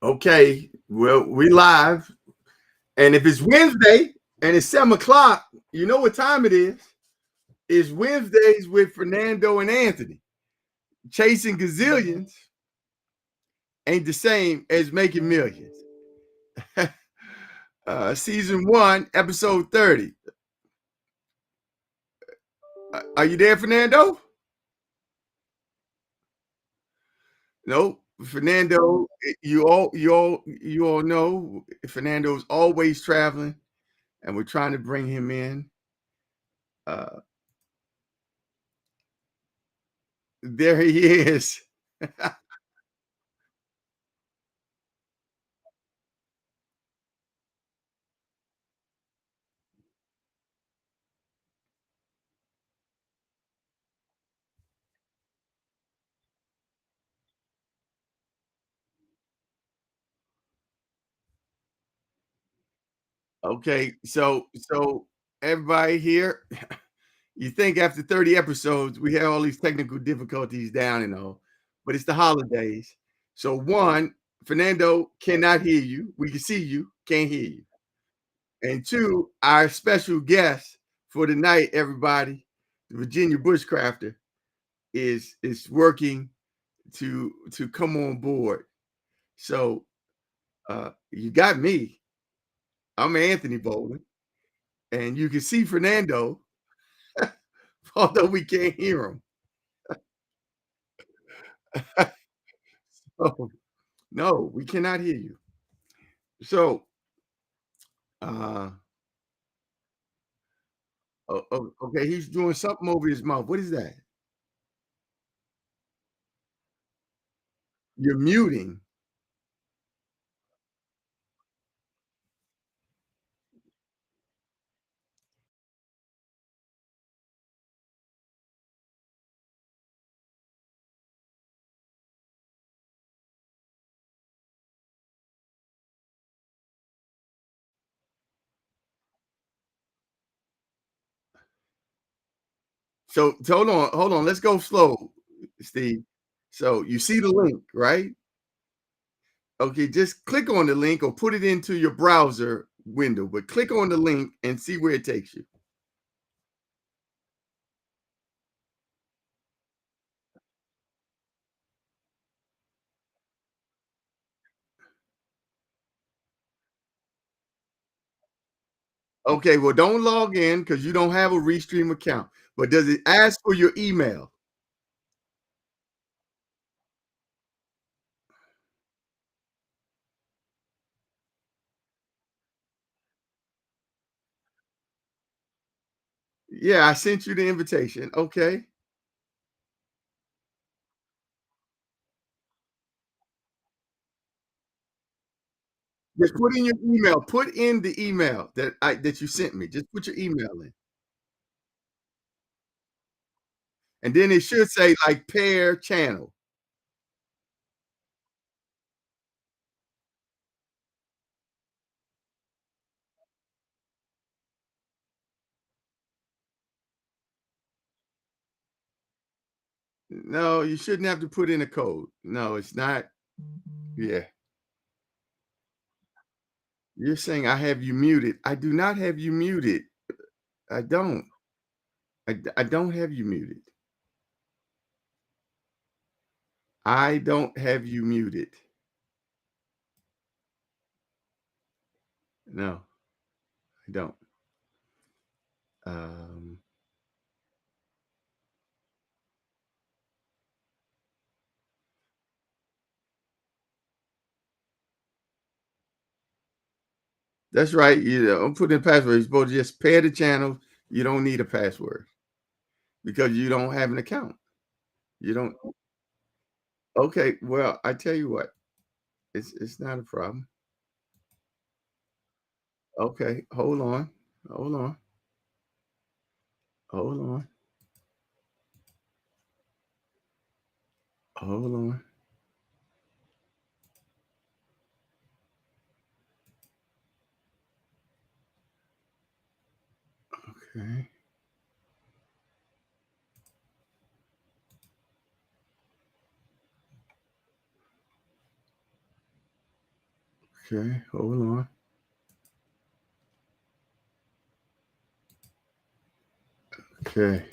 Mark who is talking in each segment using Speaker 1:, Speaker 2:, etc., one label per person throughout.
Speaker 1: Okay, well, we live. And if it's Wednesday and it's 7 o'clock, you know what time it is. It's Wednesdays with Fernando and Anthony. Chasing gazillions ain't the same as making millions. Season 1, episode 30. Are you there, Fernando? No, Fernando. You all know Fernando's always traveling, and we're trying to bring him in. Uh, there he is. Okay, so everybody here, you think after 30 episodes we have all these technical difficulties down and all, but it's the holidays. So one, Fernando cannot hear you. We can see you, can't hear you. And two, our special guest for tonight, everybody, the Virginia Bushcrafter, is working to come on board. So you got me. I'm Anthony Bowling, and you can see Fernando, although we can't hear him. Oh, no, we cannot hear you. So, uh, okay, he's doing something over his mouth. What is that? You're muting. So hold on. Let's go slow, Steve. So you see the link, right? Okay, just click on the link or put it into your browser window, but click on the link and see where it takes you. Okay, well, don't log in because you don't have a Restream account. But does it ask for your email? Yeah, I sent you the invitation. Okay. Just put in your email. Put in the email that you sent me. Just put your email in. And then it should say like pair channel. No, you shouldn't have to put in a code. No, it's not. Yeah. You're saying I have you muted. I do not have you muted. I don't. I don't have you muted. I don't have you muted. No, I don't. Um, that's right. You don't put in password. You're supposed to just pair the channel. You don't need a password because you don't have an account. You don't. Okay. Well, I tell you what. It's not a problem. Okay. Hold on. Hold on. Hold on. Hold on. Okay. Okay, hold on. Okay.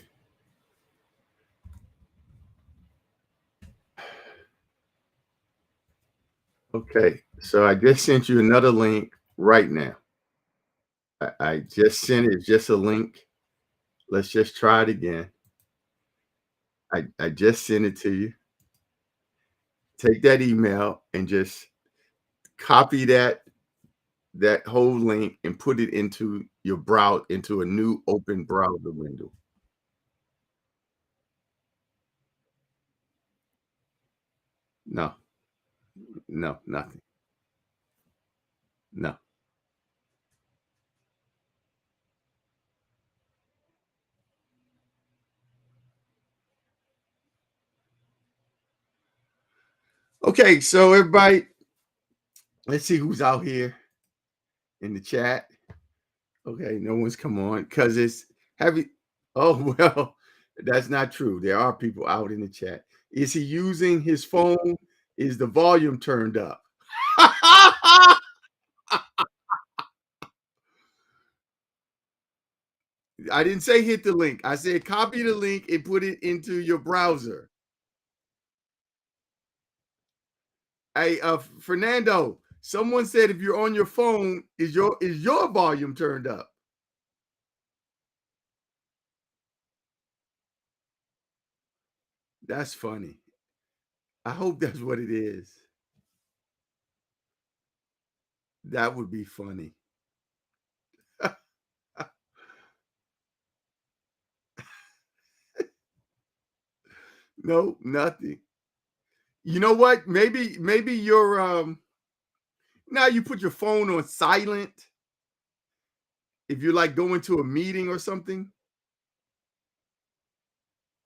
Speaker 1: Okay. So I just sent you another link right now. I just sent it, just a link. Let's just try it again. I just sent it to you. Take that email and just copy that whole link and put it into your browser into a new open browser window. No, no, nothing. No. Okay, so everybody, let's see who's out here in the chat. Okay, no one's come on because it's heavy. Oh, well, that's not true. There are people out in the chat. Is he using his phone? Is the volume turned up? I didn't say hit the link. I said copy the link and put it into your browser. Hey, Fernando, someone said if you're on your phone, is your volume turned up? That's funny. I hope that's what it is. That would be funny. No, nothing. You know what? Maybe you're now you put your phone on silent if you're like going to a meeting or something.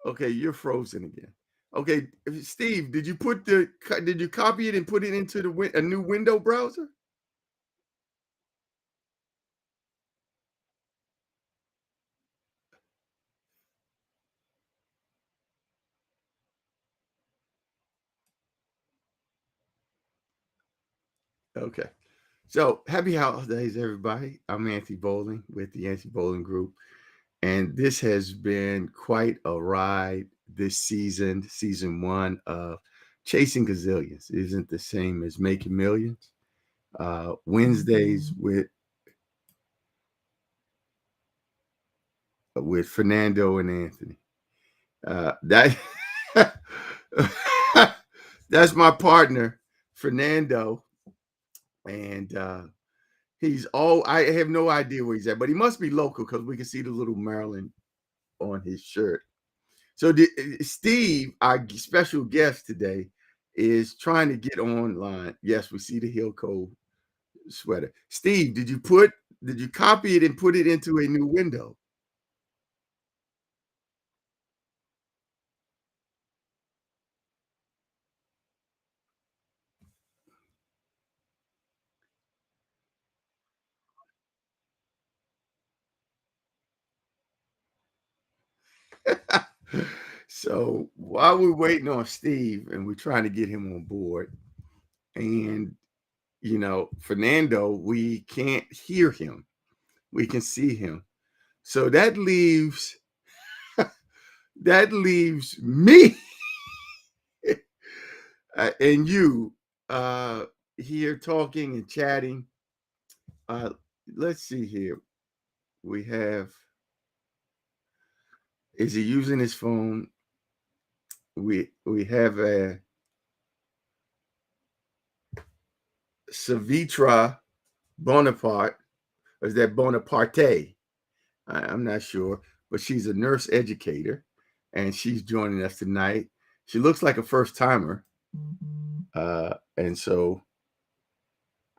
Speaker 1: Okay, you're frozen again. Okay, Steve, did you copy it and put it into a new window browser? Okay. So happy holidays, everybody. I'm Anthony Bowling with the Anthony Bowling Group. And this has been quite a ride this season one of Chasing Gazillions. Isn't the same as Making Millions. Wednesdays with Fernando and Anthony. That that's my partner, Fernando, and I have no idea where he's at, but he must be local because we can see the little Maryland on his shirt. So Steve, our special guest today, is trying to get online. Yes, we see the heel code sweater. Steve, did you copy it and put it into a new window? So while we're waiting on Steve and we're trying to get him on board, and Fernando, we can't hear him. We can see him. So that leaves me and you here talking and chatting. Uh, let's see here. We have. Is he using his phone? We have a Savitra Bonaparte. Or is that Bonaparte? I'm not sure, but she's a nurse educator, and she's joining us tonight. She looks like a first timer, and so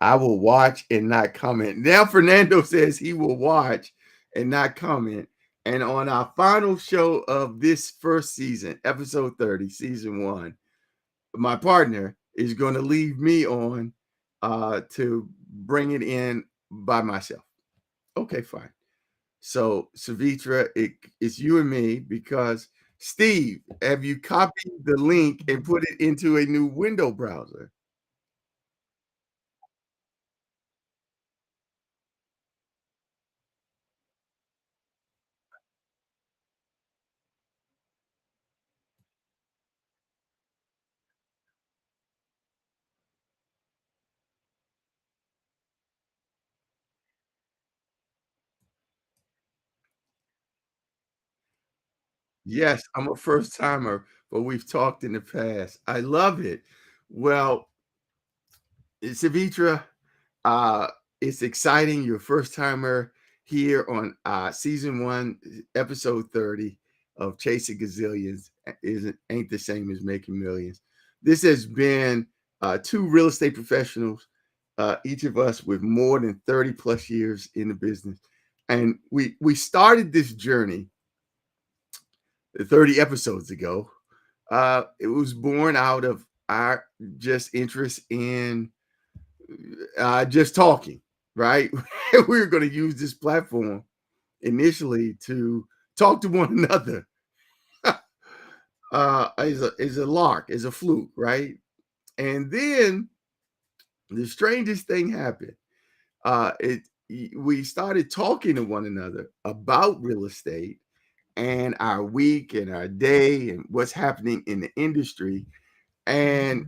Speaker 1: I will watch and not comment. Now Fernando says he will watch and not comment. And on our final show of this first season, episode 30, season one, my partner is going to leave me on to bring it in by myself. Okay, fine. So, Savitra, it's you and me because Steve, have you copied the link and put it into a new window browser? Yes, I'm a first timer, but we've talked in the past. I love it. Well, Savitra, uh, it's exciting. You're a first timer here on season one, episode 30 of Chasing Gazillions. Isn't ain't the same as making millions. This has been two real estate professionals, each of us with more than 30 plus years in the business. And we started this journey 30 episodes ago. It was born out of our just interest in just talking, right? We were going to use this platform initially to talk to one another as a lark, as a fluke, right? And then the strangest thing happened. We started talking to one another about real estate and our week and our day and what's happening in the industry. And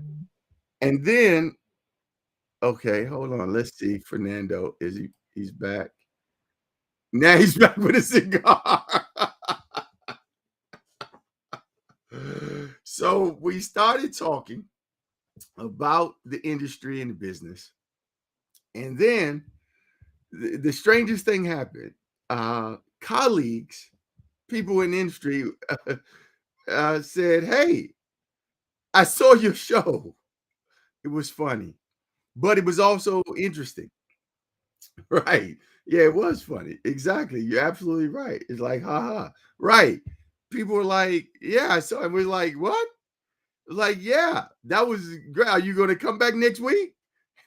Speaker 1: and then, okay, hold on. Let's see. Fernando, he's back? Now he's back with a cigar. So we started talking about the industry and the business. And then the strangest thing happened. Colleagues, people in the industry said, "Hey, I saw your show. It was funny, but it was also interesting." Right. Yeah, it was funny. Exactly. You're absolutely right. It's like, haha. Right. People were like, yeah, I saw it. We're like, what? Like, yeah, that was great. Are you gonna come back next week?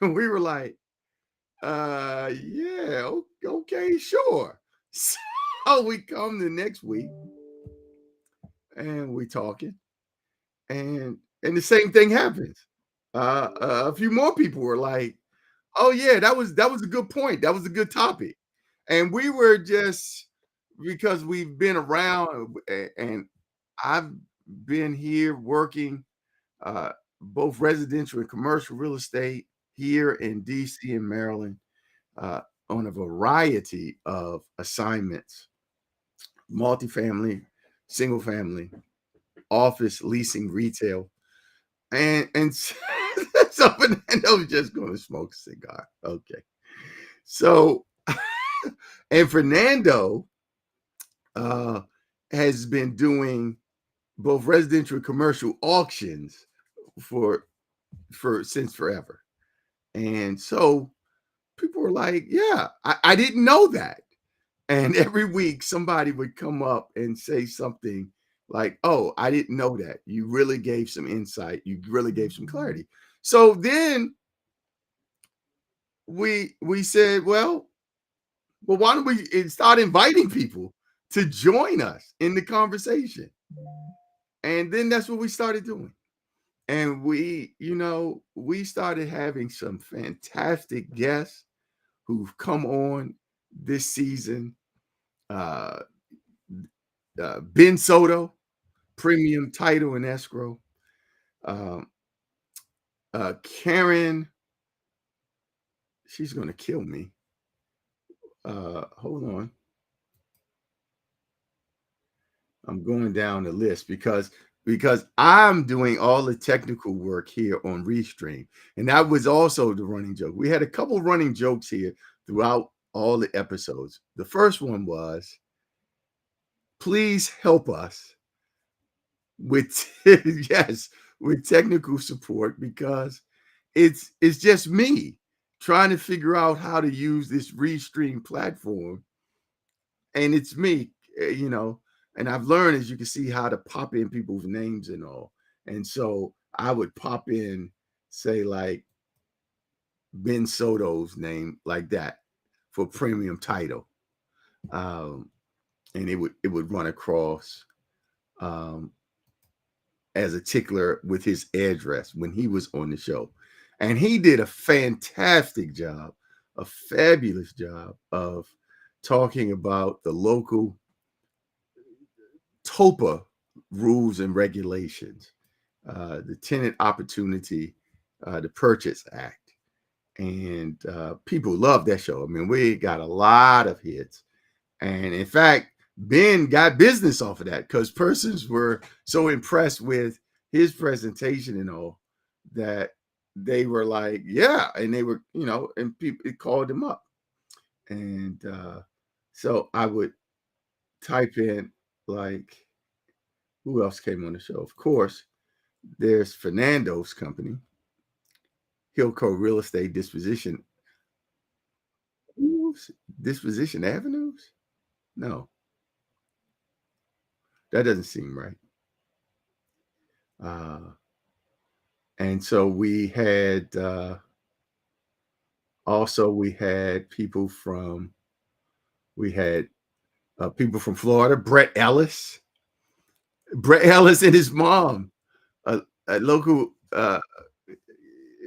Speaker 1: And we were like, yeah, okay, sure. So we come the next week and we talking, and the same thing happens. A few more people were like, oh yeah, that was a good point. That was a good topic. And we were just because we've been around and I've been here working both residential and commercial real estate here in DC and Maryland uh, on a variety of assignments, multifamily, single family, office, leasing, retail. And so Fernando's just going to smoke a cigar. Okay. So and Fernando uh, has been doing both residential and commercial auctions for since forever. And so people were like, yeah, I didn't know that. And every week somebody would come up and say something like, oh, I didn't know that. You really gave some insight. You really gave some clarity. So then we said, well, why don't we start inviting people to join us in the conversation? And then that's what we started doing. And we started having some fantastic guests who've come on this season. Uh, Ben Soto, premium title and escrow. Um, Karen, she's gonna kill me. Hold on. I'm going down the list because I'm doing all the technical work here on Restream, and that was also the running joke. We had a couple running jokes here throughout all the episodes. The first one was, "Please help us with yes with technical support because it's just me trying to figure out how to use this Restream platform, and it's me, and I've learned, as you can see, how to pop in people's names and all. And so I would pop in, say, like Ben Soto's name, like that, for premium title, um, and it would run across um, as a tickler with his address when he was on the show, and he did a fantastic job, a fabulous job of talking about the local TOPA rules and regulations, the Tenant Opportunity the Purchase Act. And people love that show. I mean, we got a lot of hits. And in fact, Ben got business off of that because persons were so impressed with his presentation and all that they were like, yeah, and they were, and people it called him up. And so I would type in like who else came on the show? Of course, there's Fernando's company, Hillco Real Estate Disposition. Disposition Avenues? No, that doesn't seem right. Uh, and so we had we had people from Florida, Brett Ellis and his mom, a, a local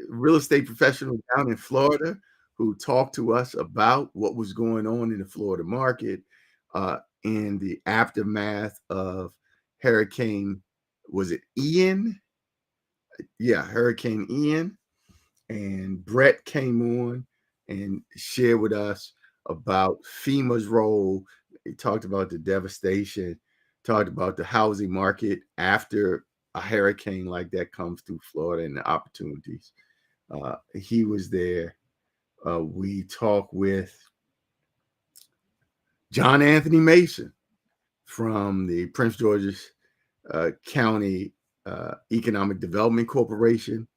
Speaker 1: real estate professional down in Florida who talked to us about what was going on in the Florida market in the aftermath of Hurricane, was it Ian? Yeah, Hurricane Ian. And Brett came on and shared with us about FEMA's role. He talked about the devastation, talked about the housing market after a hurricane like that comes through Florida and the opportunities. He was there. We talked with John Anthony Mason from the Prince George's County Economic Development Corporation.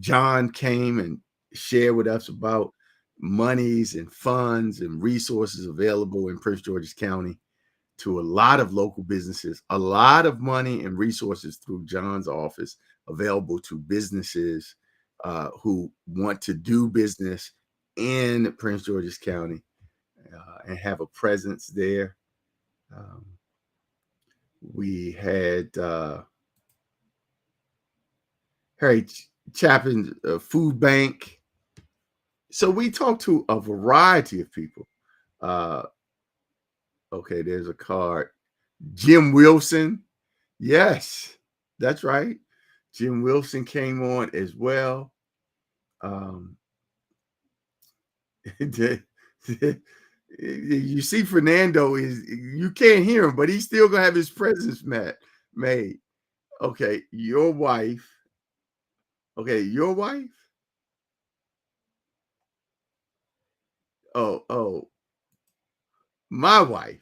Speaker 1: John came and shared with us about monies and funds and resources available in Prince George's County to a lot of local businesses, a lot of money and resources through John's office available to businesses who want to do business in Prince George's County and have a presence there. Um, we had Harry Chapin's food bank. So we talked to a variety of people. Uh, okay, there's a card. Jim Wilson. Yes, that's right. Jim Wilson came on as well. Um, you see, Fernando is you can't hear him, but he's still gonna have his presence made. Okay, your wife. Okay, your wife. Oh, my wife.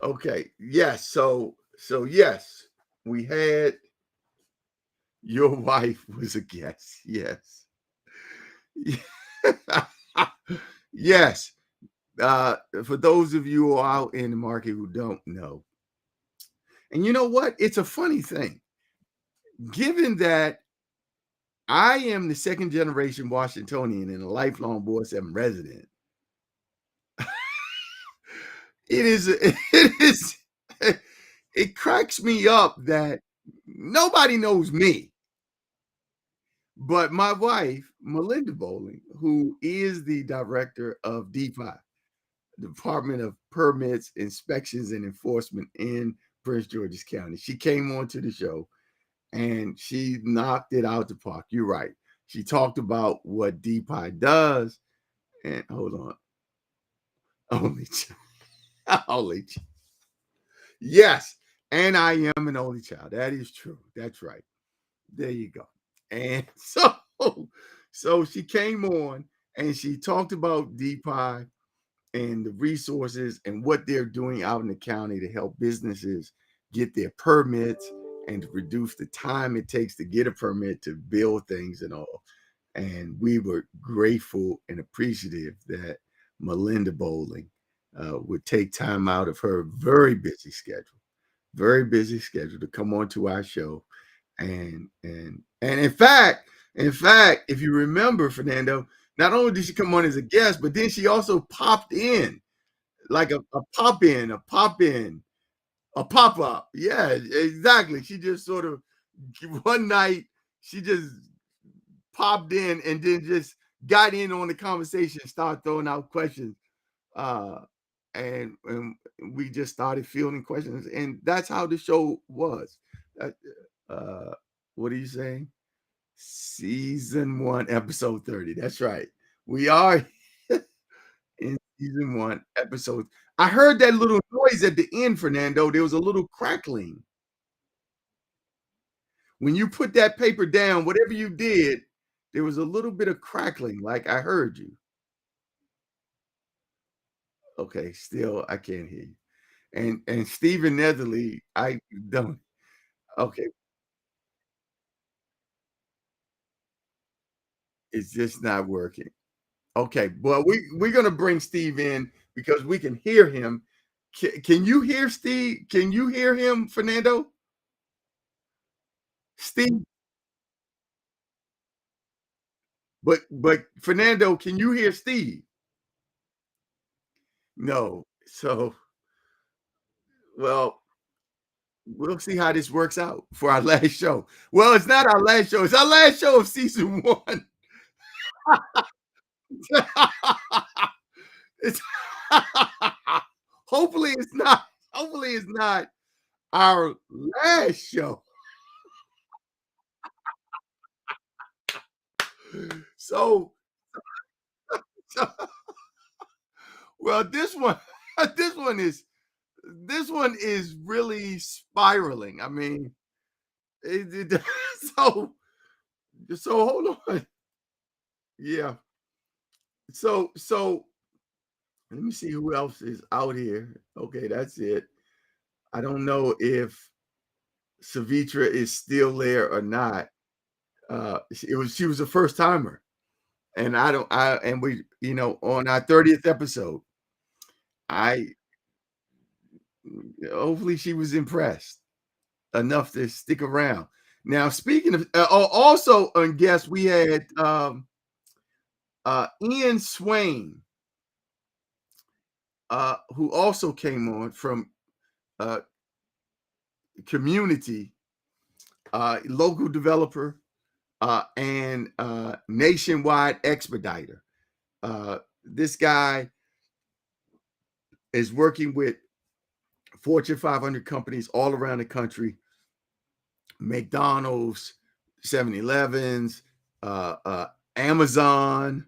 Speaker 1: Okay, yes. So yes, we had your wife was a guest. Yes. Yes. For those of you who are out in the market who don't know, and you know what? It's a funny thing. Given that I am the second generation Washingtonian and a lifelong Board 7 resident, it is it is it cracks me up that nobody knows me. But my wife, Melinda Bowling, who is the director of DPI, Department of Permits, Inspections, and Enforcement in Prince George's County, she came on to the show and she knocked it out the park. You're right. She talked about what DPI does. And hold on. Only child. Only child. Yes. And I am an only child. That is true. That's right. There you go. And so she came on and she talked about DPI and the resources and what they're doing out in the county to help businesses get their permits and to reduce the time it takes to get a permit to build things and all. And we were grateful and appreciative that Melinda Bowling would take time out of her very busy schedule to come on to our show and in fact, if you remember, Fernando, not only did she come on as a guest, but then she also popped in like a pop in, a pop in, a pop up. Yeah, exactly. She just sort of one night she just popped in and then just got in on the conversation, started throwing out questions, uh, and we just started fielding questions, and that's how the show was. Uh, uh, what are you saying? Season 1, episode 30. That's right. We are in season 1, episode. I heard that little noise at the end, Fernando. There was a little crackling. When you put that paper down, whatever you did, there was a little bit of crackling, like I heard you. Okay, still I can't hear you. And Stephen Netherly, I don't. Okay, it's just not working. Okay, well, we're gonna bring Steve in because we can hear him. Can you hear Steve? Can you hear him, Fernando? Steve, but Fernando, can you hear Steve? No. So, well, we'll see how this works out for our last show. Well, it's not our last show. It's our last show of season one. It's hopefully it's not. Hopefully it's not our last show. So, so well, this one, this one is this one is really spiraling. I mean, so so hold on. Yeah. So let me see who else is out here. Okay, that's it. I don't know if Savitra is still there or not. She was a first timer, and I don't. I and we on our 30th episode. I hopefully she was impressed enough to stick around. Now, speaking of, also on guest, we had Ian Swain, who also came on from uh, community, local developer, and nationwide expediter. This guy is working with Fortune 500 companies all around the country, McDonald's, 7-Elevens, Amazon,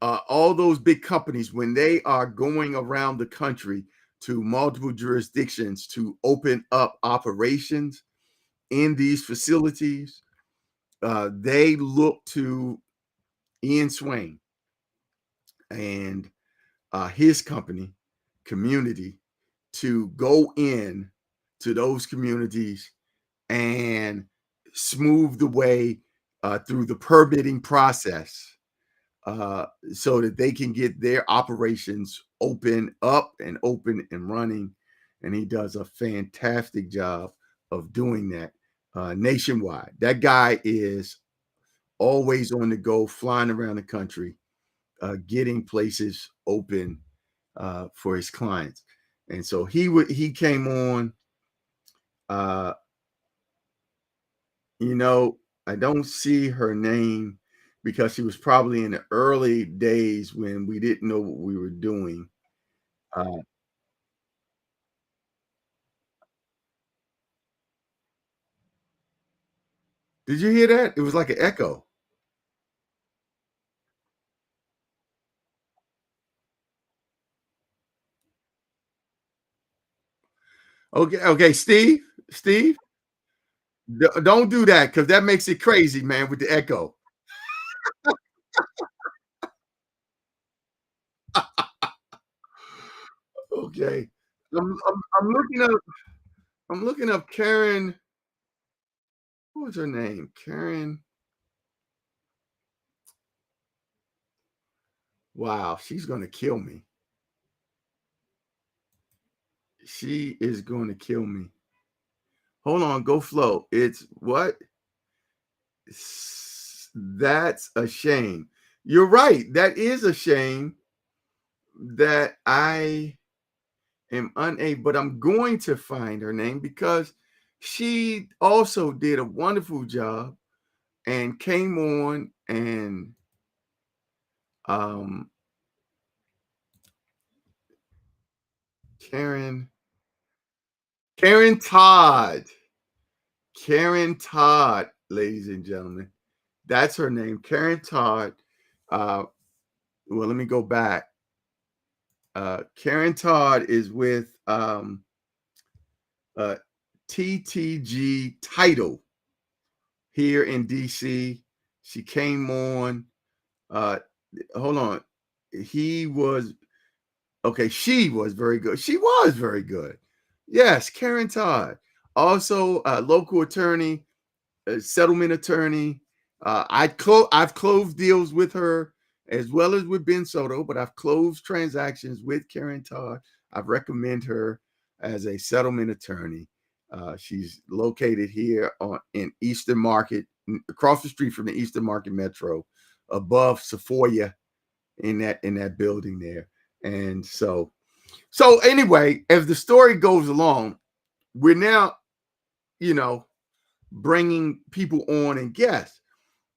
Speaker 1: all those big companies, when they are going around the country to multiple jurisdictions to open up operations in these facilities, they look to Ian Swain and his company, Community, to go in to those communities and smooth the way through the permitting process so that they can get their operations open up and open and running. And he does a fantastic job of doing that nationwide. That guy is always on the go, flying around the country, getting places open for his clients. And so he came on. Uh, You know, I don't see her name because she was probably in the early days when we didn't know what we were doing. Uh, did you hear that? It was like an echo. Okay, okay, Steve, don't do that because that makes it crazy, man, with the echo. Okay, I'm looking up. I'm looking up Karen. What was her name? Karen. Wow, she's gonna kill me. She is going to kill me. Hold on, go flow. It's what? That's a shame. You're right. That is a shame that I am unable, but I'm going to find her name because she also did a wonderful job and came on and um Karen Karen Todd. Karen Todd, ladies and gentlemen. That's her name, Karen Todd. Uh well, let me go back. Karen Todd is with uh, TTG Title here in DC. She came on. Uh, hold on. He was okay. She was very good. She was very good. Yes, Karen Todd, also a local attorney, a settlement attorney. I've closed deals with her as well as with Ben Soto, but I've closed transactions with Karen Todd. I've recommend her as a settlement attorney. She's located here in Eastern Market, across the street from the Eastern Market Metro, above Sequoia in that building there. And so anyway, as the story goes along, we're now, you know, bringing people on and guests.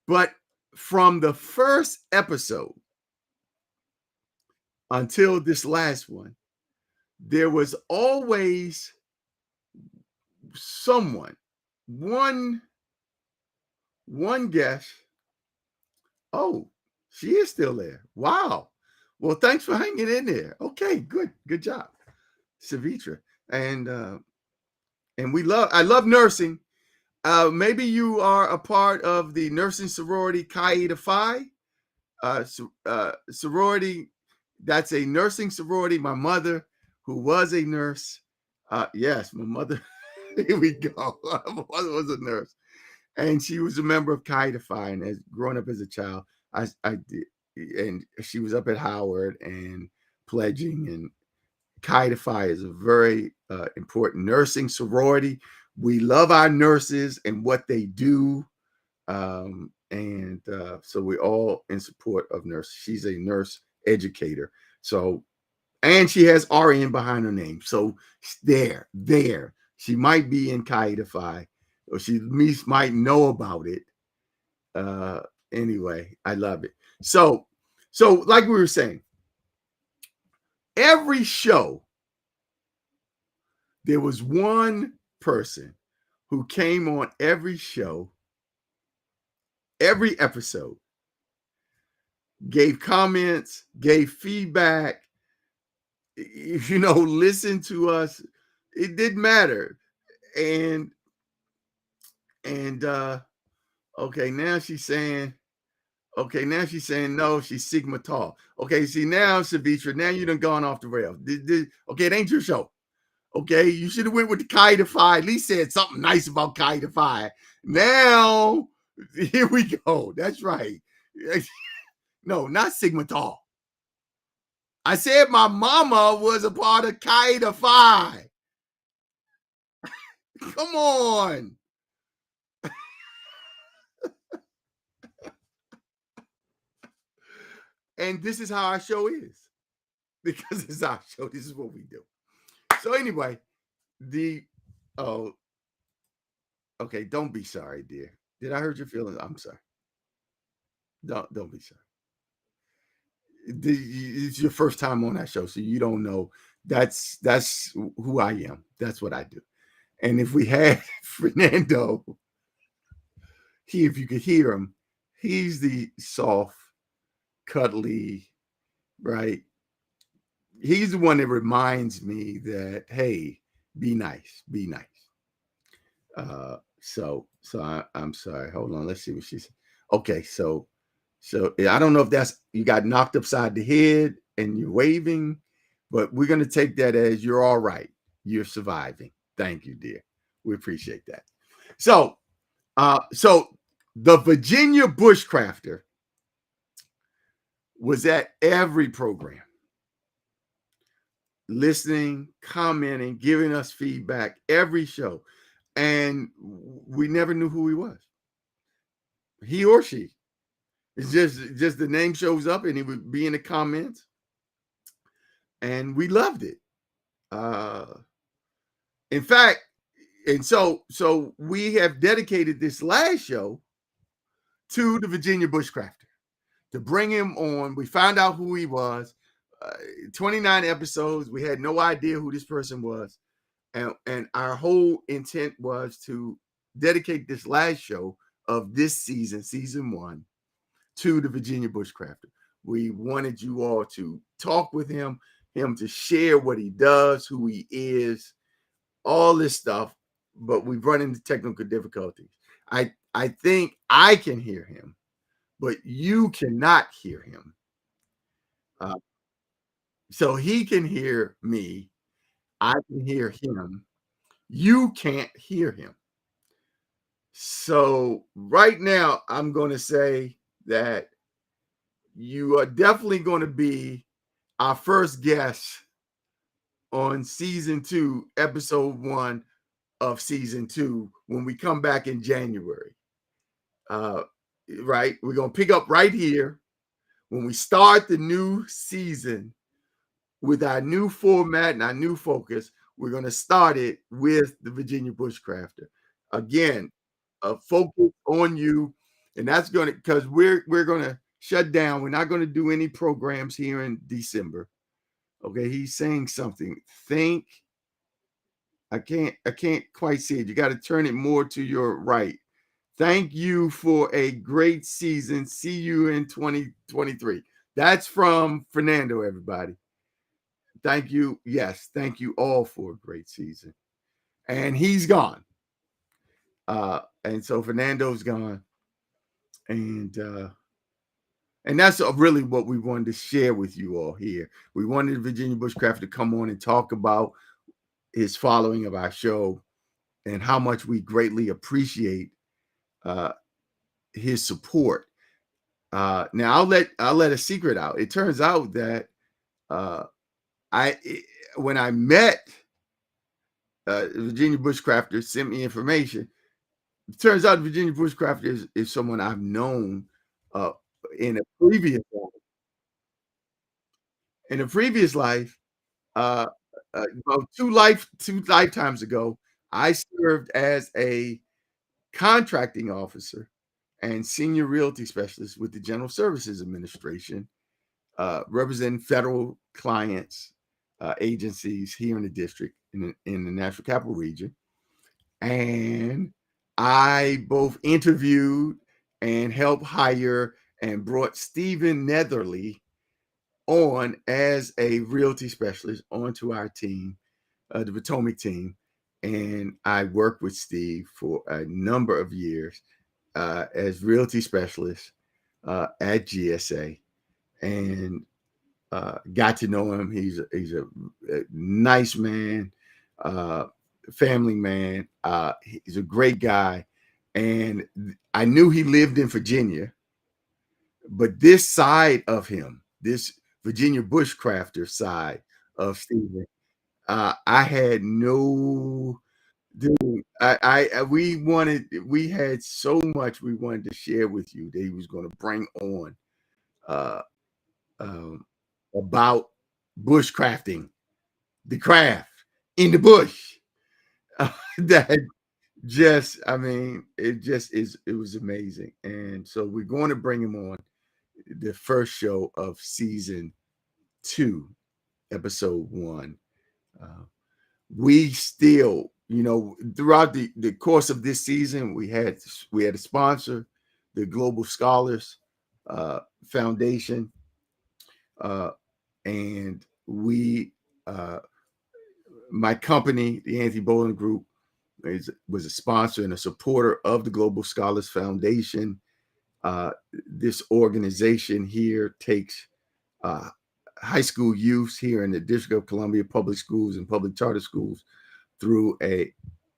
Speaker 1: But from the first episode until this last one, there was always someone, one guest. Oh, she is still there. Wow. Well, thanks for hanging in there. Okay, good job, Savitra. And I love nursing. Maybe you are a part of the nursing sorority Chi Eta Phi sorority. That's a nursing sorority. My mother, who was a nurse, yes, my mother. Here we go. My mother was a nurse, and she was a member of Chi Eta Phi. And as growing up as a child, I did, and she was up at Howard and pledging. And Chi Eta Phi is a very important nursing sorority. We love our nurses and what they do. So we're all in support of nurses. She's a nurse educator. So, and she has RN behind her name. So there. She might be in Chi Eta Phi, or she at least might know about it. Anyway, I love it. So like we were saying, every show, there was one person who came on every show, every episode, gave comments, gave feedback, listened to us. It didn't matter. And okay, now she's saying no, she's Sigma Tau. Okay, see now, Savitra, now you done gone off the rails. Okay, it ain't your show. Okay, you should have went with the Chi Eta Phi. At least said something nice about Chi Eta Phi. Now, here we go. That's right. No, not Sigma Tau. I said my mama was a part of Chi Eta Phi. Come on. And this is how our show is. Because it's our show. This is what we do. So anyway, okay, don't be sorry, dear. Did I hurt your feelings? I'm sorry. Don't be sorry. It's your first time on that show, so you don't know. That's who I am. That's what I do. And if we had Fernando, if you could hear him, he's the soft, cuddly, right? He's the one that reminds me that, hey, be nice. I'm sorry. Hold on. Let's see what she said. Okay, so I don't know if that's you got knocked upside the head and you're waving, but we're gonna take that as you're all right. You're surviving. Thank you, dear. We appreciate that. So the Virginia Bushcrafter was at every program, listening, commenting, giving us feedback, every show. And we never knew who he was. He or she. It's just the name shows up and he would be in the comments. And we loved it. In fact, and so we have dedicated this last show to the Virginia Bushcrafter to bring him on. We found out who he was. 29 episodes. We had no idea who this person was. And our whole intent was to dedicate this last show of this season 1, to the Virginia Bushcrafter. We wanted you all to talk with him. him to share what he does, who he is, all this stuff, but we've run into technical difficulties. I think I can hear him, but you cannot hear him. Uh, so he can hear me. I can hear him. You can't hear him. So right now, I'm going to say that you are definitely going to be our first guest on season 2, episode 1 of season 2 when we come back in January. Uh, right? We're going to pick up right here when we start the new season with our new format and our new focus. We're going to start it with the Virginia Bushcrafter. Again, a focus on you, and that's going to, because we're going to shut down. We're not going to do any programs here in December. Okay, he's saying something. Think. I can't quite see it. You got to turn it more to your right. Thank you for a great season. See you in 2023. That's from Fernando, everybody. Thank you. Yes, thank you all for a great season. And he's gone. And so Fernando's gone. And that's really what we wanted to share with you all here. We wanted Virginia Bushcraft to come on and talk about his following of our show and how much we greatly appreciate uh, his support. Now I'll let a secret out. It turns out that uh, I when I met Virginia Bushcrafter sent me information. It turns out Virginia Bushcrafter is someone I've known uh, in a previous life. Uh, about two lifetimes ago, I served as a contracting officer and senior realty specialist with the General Services Administration, representing federal clients, agencies here in the district in the National Capital Region. And I both interviewed and helped hire and brought Stephen Netherly on as a realty specialist onto our team, the Potomac team. And I worked with Steve for a number of years as realty specialist at GSA, and got to know him. He's a nice man, uh, family man. He's a great guy, and I knew he lived in Virginia, but this side of him, this Virginia Bushcrafter side of Stephen, I had no. Dude, we had so much we wanted to share with you that he was going to bring on uh, um, about bushcrafting, the craft in the bush. That just, I mean, it just is, it was amazing. And so we're going to bring him on the first show of season 2, episode 1. Uh, we still, throughout the course of this season, we had a sponsor, the Global Scholars Foundation, uh, and we my company, the Anthony Boland Group, was a sponsor and a supporter of the Global Scholars Foundation. This organization here takes uh, high school youth here in the District of Columbia public schools and public charter schools through a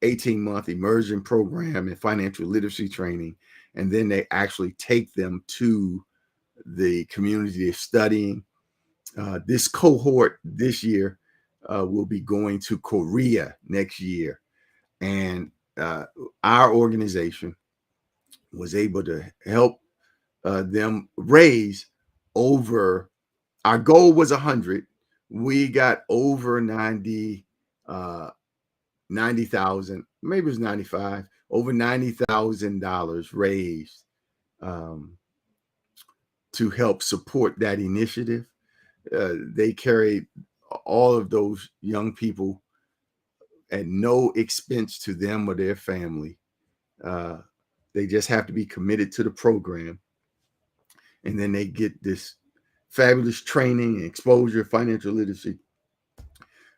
Speaker 1: 18-month immersion program in financial literacy training, and then they actually take them to the community they're studying. This cohort this year will be going to Korea next year, and our organization was able to help them raise over. Our goal was 100. We got over 90,000, maybe it was 95, over $90,000 raised um, to help support that initiative. They carried all of those young people at no expense to them or their family. Uh, they just have to be committed to the program. And then they get this fabulous training and exposure, financial literacy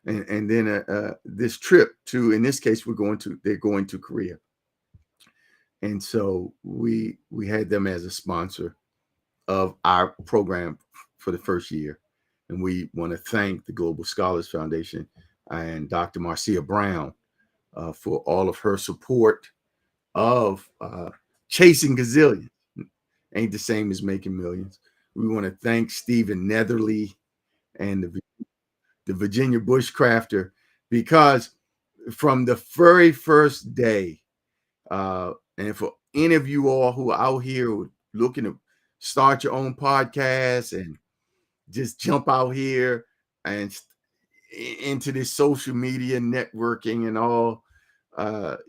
Speaker 1: and then this trip to, in this case, they're going to Korea, and so we had them as a sponsor of our program for the first year, and we want to thank the Global Scholars Foundation and Dr. Marcia Brown for all of her support of chasing gazillions. Ain't the same as making millions. We want to thank Stephen Netherly and the Virginia Bushcrafter, because from the very first day, and for any of you all who are out here looking to start your own podcast and just jump out here and into this social media networking and all,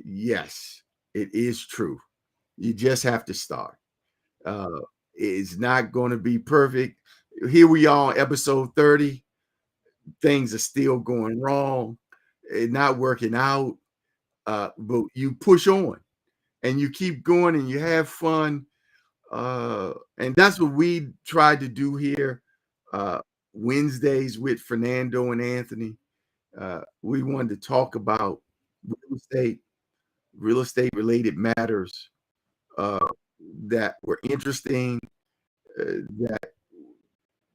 Speaker 1: yes, it is true. You just have to start. Uh, it's not going to be perfect. Here we are on episode 30. Things are still going wrong, not working out. But you push on and you keep going and you have fun. And that's what we tried to do here. Wednesdays with Fernando and Anthony. We wanted to talk about real estate, real estate related matters uh, that were interesting, that,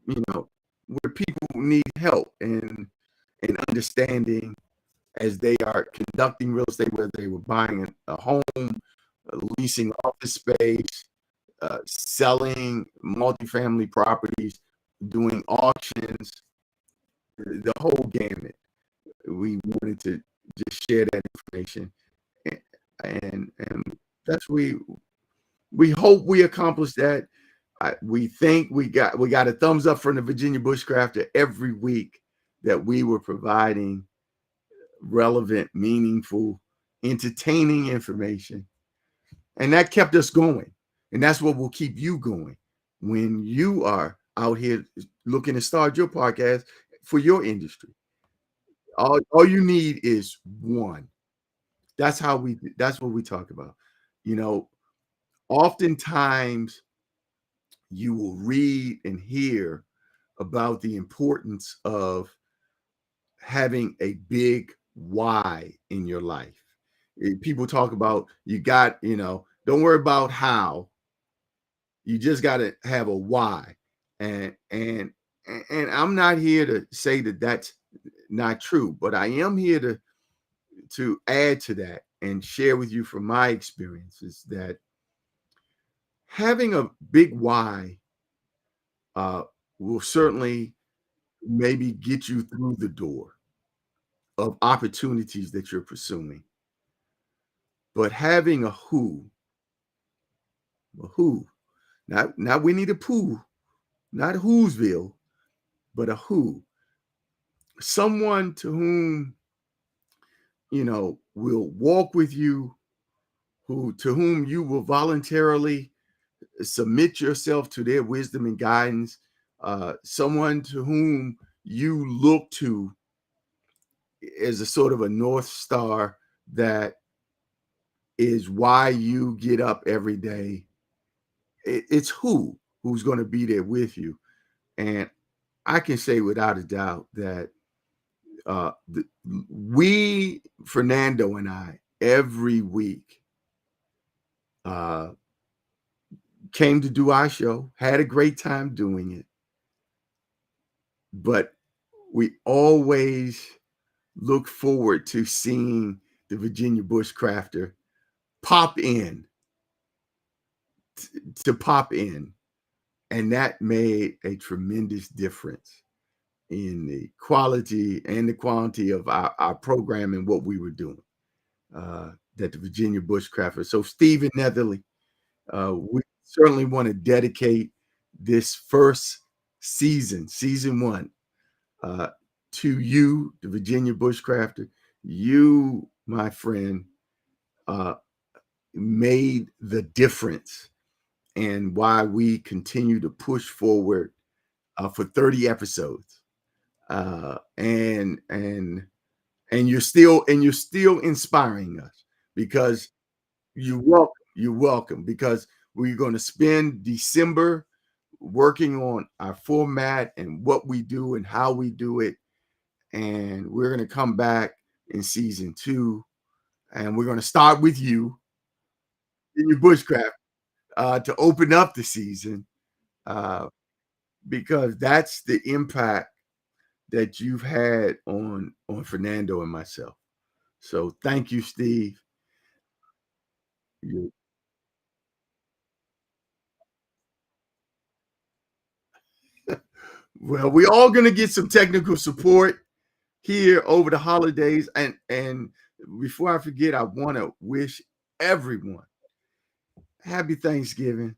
Speaker 1: you know, where people need help and understanding as they are conducting real estate, whether they were buying a home, leasing office space, selling multifamily properties, doing auctions, the whole gamut. We wanted to just share that information, and that's we hope we accomplished that. We think we got a thumbs up from the Virginia Bushcrafter every week that we were providing relevant, meaningful, entertaining information. And that kept us going. And that's what will keep you going when you are out here looking to start your podcast for your industry. All you need is one. That's what we talk about. You know, oftentimes you will read and hear about the importance of having a big why in your life. People talk about don't worry about how, you just got to have a why. And I'm not here to say that that's not true, but I am here to add to that and share with you from my experiences that having a big why uh, will certainly maybe get you through the door of opportunities that you're pursuing. But having a who, not Winnie the Pooh, not Whoville, but a who, someone to whom will walk with you, to whom you will voluntarily submit yourself to their wisdom and guidance, someone to whom you look to as a sort of a north star that is why you get up every day. It's who's going to be there with you. And I can say without a doubt that we, Fernando and I, every week came to do our show, had a great time doing it, but we always look forward to seeing the Virginia Bushcrafter pop in, to pop in. And that made a tremendous difference in the quality and the quantity of our program and what we were doing. That the Virginia Bushcrafter. So Stephen Netherly, we certainly want to dedicate this first season one, to you, the Virginia Bushcrafter. You, my friend, made the difference and why we continue to push forward for 30 episodes. And you're still inspiring us, because you're welcome, because we're going to spend December working on our format and what we do and how we do it. and we're gonna come back in season 2, and we're gonna start with you in your bushcraft to open up the season, uh, because that's the impact that you've had on Fernando and myself. So thank you, Steve. You Well, we all gonna get some technical support here over the holidays, and before I forget, I want to wish everyone happy Thanksgiving,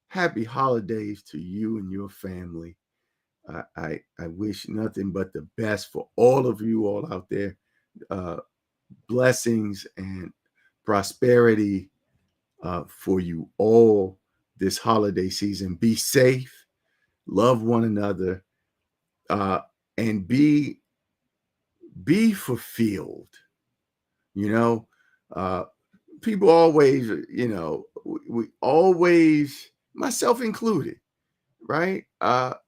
Speaker 1: happy holidays to you and your family. I wish nothing but the best for all of you all out there. Uh, Blessings and prosperity for you all this holiday season. Be safe, love one another, uh, and be fulfilled. You know, uh, people always, we always, myself included, right? Are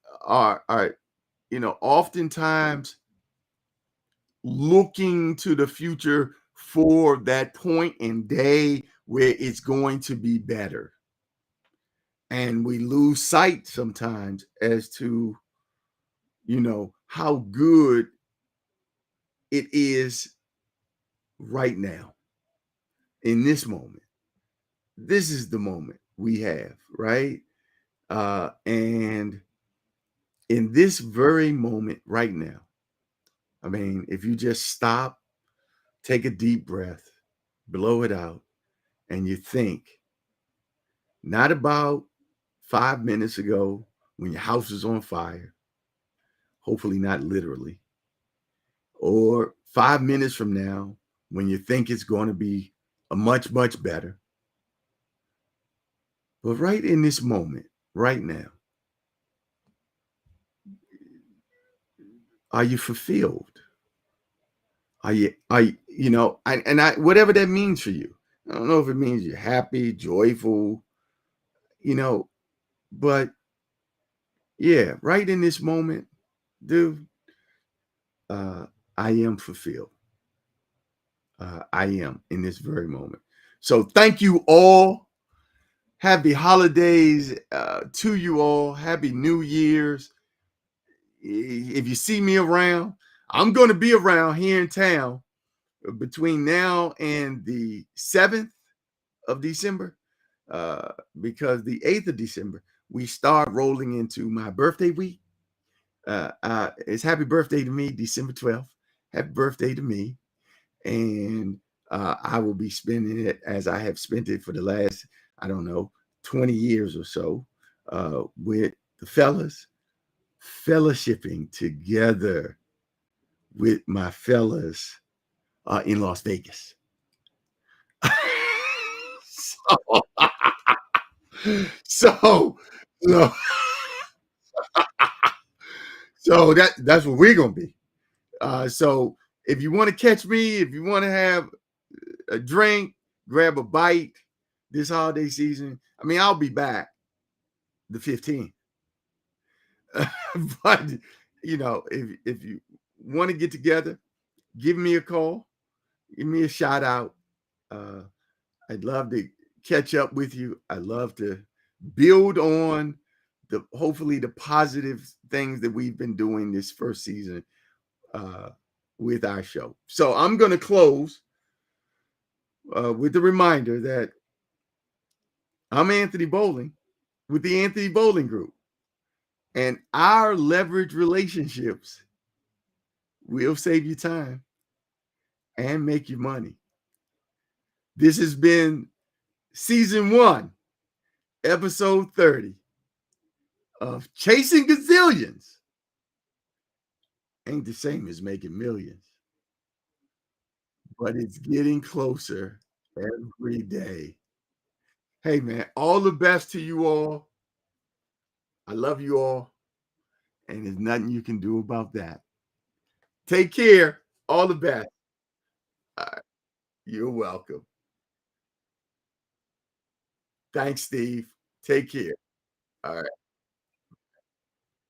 Speaker 1: oftentimes looking to the future for that point and day where it's going to be better. And we lose sight sometimes as to, how good it is right now in this moment. This is the moment we have, right? And in this very moment right now, I mean, if you just stop, take a deep breath, blow it out, and you think not about 5 minutes ago when your house is on fire, hopefully not literally, or 5 minutes from now when you think it's going to be a much, much better. But right in this moment, right now, are you fulfilled? Whatever that means for you. I don't know if it means you're happy, joyful, you know, but yeah, right in this moment, dude, uh, I am fulfilled. I am in this very moment. So thank you all. Happy holidays to you all. Happy New Year's. If you see me around, I'm going to be around here in town between now and the 7th of December, because the 8th of December, we start rolling into my birthday week. It's happy birthday to me, December 12th. Happy birthday to me. And I will be spending it as I have spent it for the last, I don't know, 20 years or so, with the fellas, fellowshipping together with my fellas in Las Vegas. so, so, so, so that's what we're gonna be. So if you want to catch me, if you want to have a drink, grab a bite this holiday season. I mean, I'll be back the 15th. But if you want to get together, give me a call, give me a shout out. Uh, I'd love to catch up with you. I love to build on the hopefully the positive things that we've been doing this first season with our show. So I'm going to close with the reminder that I'm Anthony Bowling with the Anthony Bowling Group, and our leverage relationships will save you time and make you money. This has been season 1, episode 30 of Chasing Gazillions. Ain't the same as making millions, but it's getting closer every day. Hey, man, all the best to you all. I love you all, and there's nothing you can do about that. Take care. All the best. All right. You're welcome. Thanks, Steve. Take care. All right.